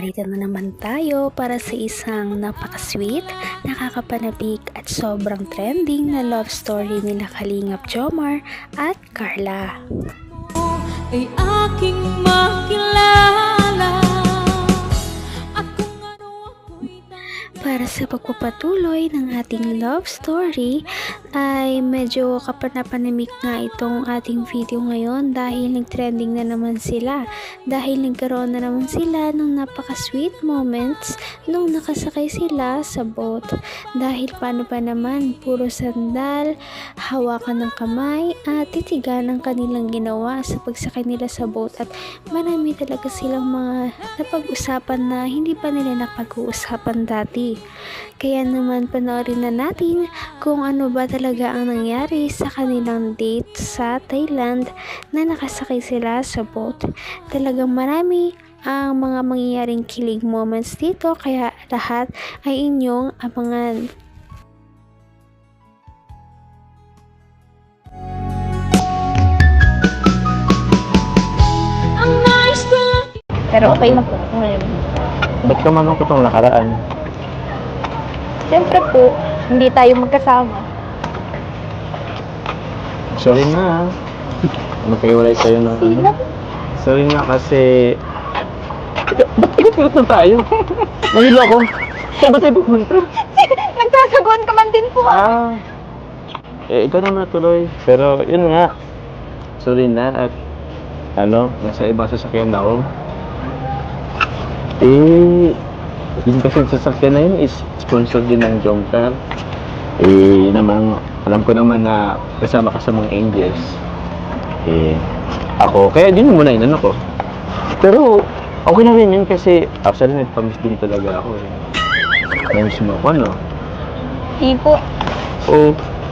narito na naman tayo para sa isang napaka-sweet, nakakapanabik at sobrang trending na love story nila Kalingap Jomar at Carla. Ay aking makilala. Para sa pagpapatuloy ng ating love story ay medyo kapanapanimik nga itong ating video ngayon dahil nag-trending na naman sila, dahil nagkaroon na naman sila ng napaka-sweet moments nung nakasakay sila sa boat. Dahil paano pa naman, puro sandal, hawakan ng kamay at titigan ang kanilang ginawa sa pagsakay nila sa boat, at marami talaga silang mga napag-usapan na hindi pa nila napag-uusapan dati. Kaya naman panoorin na natin kung ano ba talaga ang nangyari sa kanilang date sa Thailand na nakasakay sila sa boat. Talagang marami ang mga mangyayaring kilig moments dito, kaya lahat ay inyong abangan. Pero okay na po ngayon. Ba't ka manong ko itong nakaraan? Siyempre po, hindi tayo magkasama. Sorry na. Magkaiwalay tayo ng ano. Sorry na kasi... Ba't ikot na tayo? Nahilo ako. Saan ba tayo pupunta? Nagsasaguan ka man din po. Ikaw naman tuloy. Pero yun nga. Sorry na at... nasa ibang sasakyan na ako. Yun kasi sasakyan na yun is sponsor din ng Jomcar. Namang, alam ko naman na kasama ka sa mga angels. Ako, kaya din muna inano ko. Pero, okay na rin yun kasi actually nagpamiss din talaga ako. Namiss mo ako, no? Hindi po.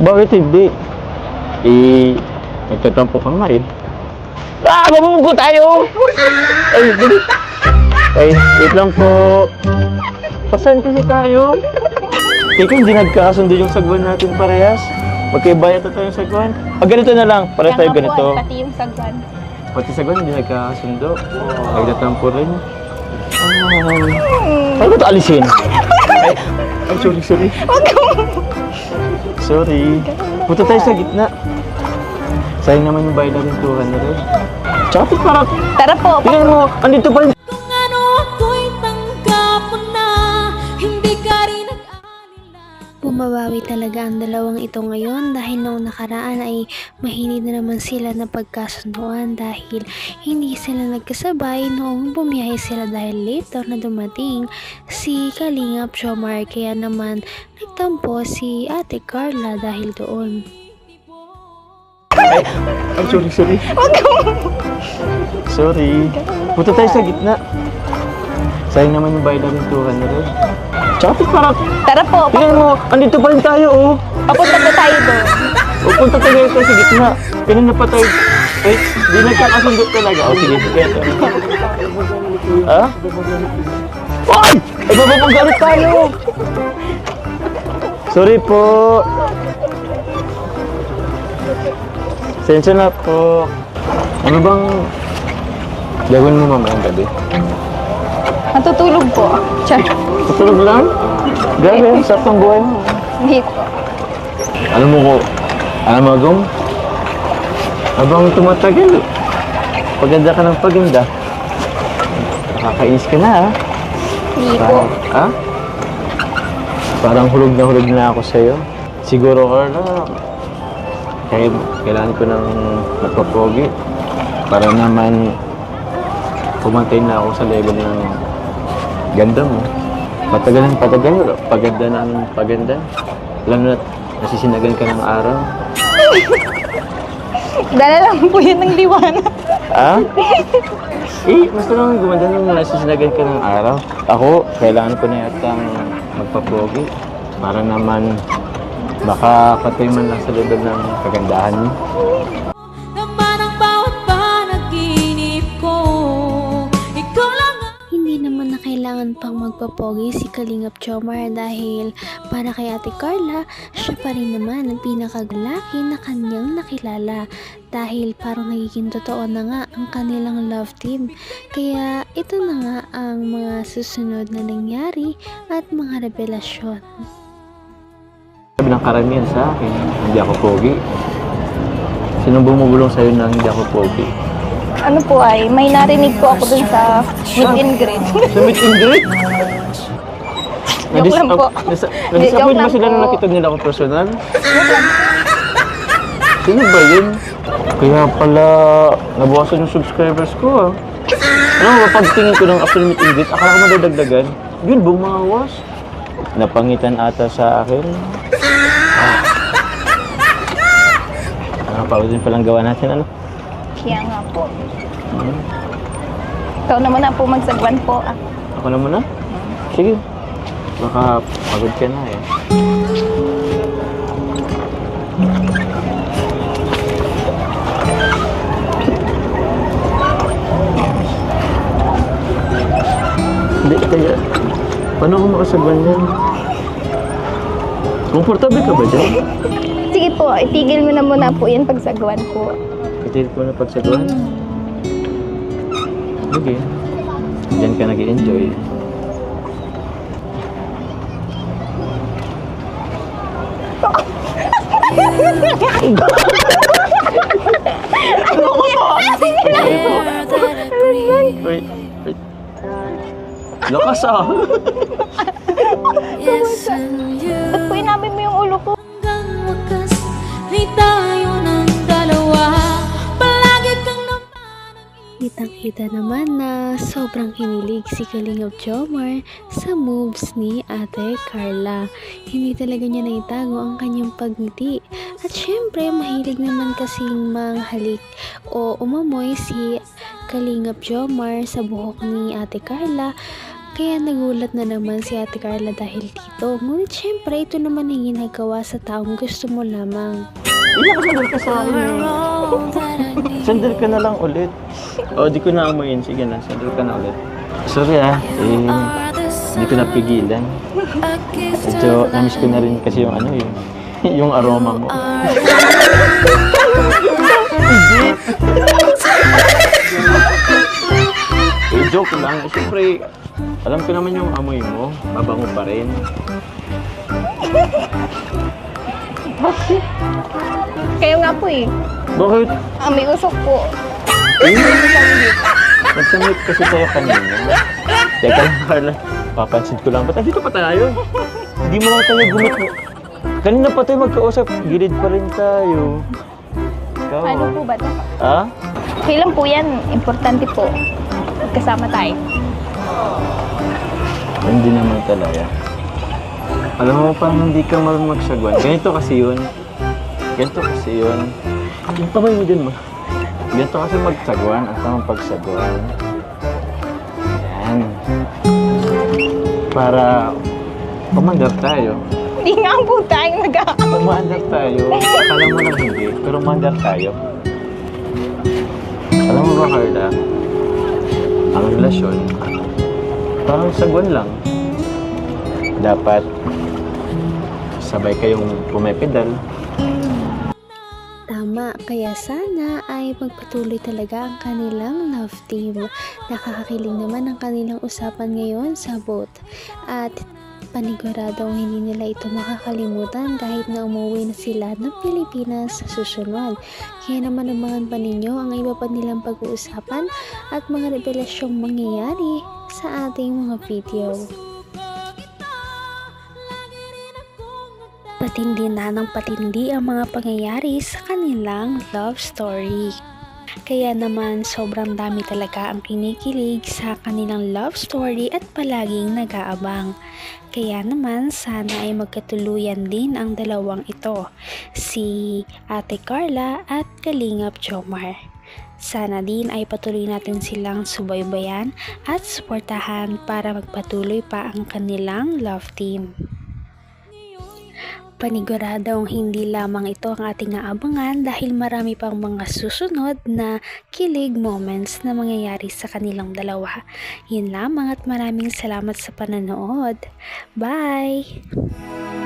Bakit hindi? Nagtatampo ka nga eh. Mabubugo tayo! Ay, bilis! Ay, wait lang po. Pasan kasi tayo? Teka, hindi nagkakasundo yung sagwan natin parehas. Magkaibayat na tayong sagwan. Ganito na lang. Parehas tayo ganito. Pati yung sagwan. Pati sagwan, hindi nagkakasundo. Nagtatampo rin. Paano ba ito alisin? Ay, sorry. Sorry. Punta tayo sa gitna. Sayang naman yung bayad natin 200. Tsaka parang... Tara po. Tingnan mo, andito pa rin. Bumabawi talaga ang dalawang ito ngayon dahil noong nakaraan ay mahinid na naman sila na pagkasunduan dahil hindi sila nagkasabay noong bumiyahe sila dahil later na dumating si Kalingap Jomar, kaya naman nagtampo si Ate Carla dahil doon. Ay, sorry. Sorry. Punta tayo sa gitna. Sayang naman yung bayad natin 200. Tsaka parang... Tara po. Tingnan mo, andito pa rin tayo, oh. Papunta na tayo doon. Punta tayo sa gitna. Kanina pa tayo... Ay, di nagkakasundo talaga. Sige. Ha? Ay! Ay, bababagalit tayo! Sorry po. Sensya na po. Ano bang gawin mo mamayang gabi? Natutulog po. Char. Tutulog lang? Grabe, ang sarap ng buhay mo. Hindi po. Alam mo, Gong? Habang tumatagal, paganda ka ng paganda. Nakakainis ka na, ha? Hindi po. Ha? Parang hulog na ako sa'yo. Siguro, Carla, kailangan ko ng magpapogi para naman pumantay na ako sa level ng ganda mo. Patagal ng paganda ng paganda. Alam na, nasisinagan ka ng araw. Dala lang po yun ng liwanag. Ha? Basta lang gumanda nung nasisinagan ka ng araw. Ako, kailangan ko na yatang magpapogi para naman baka patay man lang sa level ng kagandahan mo. Hindi naman na kailangan naman pang magpapogi si Kalingap Jomar dahil para kay Ate Carla, siya pa rin naman ang pinakagalaki na kanyang nakilala dahil parang nagiging totoo na nga ang kanilang love team. Kaya ito na nga ang mga susunod na nangyari at mga revelasyon. Sabi ng karamihan sa akin, hindi ako pogi. Sinong bumubulong sa'yo na hindi ako pogi? Ano po ay, may narinig po ako dun sa meet and greet. Sa meet and greet? Joke lang po. Nadisappoint Joke ba lang sila po. na nakita nila ako personal? Sino ba yun? Kaya pala nabawasan yung subscribers ko ah. Alam mo, pagtingin ko ng after meet and greet, akala ko madadagdagan. Yun, bumawas. Napangitan ata sa akin. Pausin palang gawa natin, ano? Kaya nga po. Ikaw naman na po magsagwan po. Ako na muna? Sige. Baka pagod ka na eh. Hindi, kaya... Paano ako makasagwan yan? Komportable ka ba dyan? Sige po, itigil mo na muna po yan pagsagwan po. Itigil ko na pagsagwan? Sige. Diyan ka nag-i-enjoy. Wait. Lakas ah! Ba't po inamin mo yung ulo ko? Hanggang wakas ay tayo ng dalawa. Palagi kang Kitang-kita naman na sobrang kinilig si Kalingap Jomar sa moves ni Ate Carla. Hindi talaga niya naitago ang kanyang pagngiti. At syempre, mahilig naman kasing manghalik o umamoy si Kalingap Jomar sa buhok ni Ate Carla. Kaya nagulat na naman si Ate Carla dahil dito. Ngunit syempre, ito naman ang ginagawa sa taong gusto mo lamang. Sandal ka sa akin. Sandal ka na lang ulit. O, di ko na amoyin. Sige na, sandal ka na ulit. Sorry hindi ko napigilan. Medyo namiss ko na rin kasi yung ano yung aroma mo. Joke lang. Siyempre, alam ko naman yung amoy mo. Mabango pa rin. Kayo nga po eh. Bakit? May usok po. Nagsamit kasi tayo kanina. Teka lang, Carla. Papansin ko lang. Ba't andito pa tayo? Hindi mo lang tayo gumit mo. Kanina pa tayo magkausap. Gilid pa rin tayo. Ikaw, Ano po ba ito? Ha? Okay lang po yan. Importante po. Magkasama tayo. Hindi naman talaga. Alam mo pa, hindi ka marunong magsagwan. Ganito kasi yun. Yung kamay mo dyan mo. Ganito kasi magsagwan at tamang pagsagwan. Yan. Para kumandar tayo. Hindi nga po tayong Kumandar tayo. Akala mo lang hindi, pero mandar tayo. Alam mo ba, Carla? Ang relasyon, parang sagwan lang. Dapat sabay kayong pumipedal. Tama, kaya sana ay magpatuloy talaga ang kanilang love team. Nakakakilig naman ang kanilang usapan ngayon sa boat. At paniguradong hindi nila ito makakalimutan kahit na umuwi na sila ng Pilipinas sa susunod. Kaya naman abangan pa ninyo ang iba pa nilang pag-uusapan at mga revelasyong mangyayari sa ating mga video. Patindi na ng patindi ang mga pangyayari sa kanilang love story. Kaya naman sobrang dami talaga ang kinikilig sa kanilang love story at palaging nag-aabang. Kaya naman sana ay magkatuluyan din ang dalawang ito, si Ate Carla at Kalingap Jomar. Sana din ay patuloy natin silang subaybayan at suportahan para magpatuloy pa ang kanilang love team. Paniguradong hindi lamang ito ang ating aabangan dahil marami pang mga susunod na kilig moments na mangyayari sa kanilang dalawa. Yun lamang at maraming salamat sa pananood. Bye!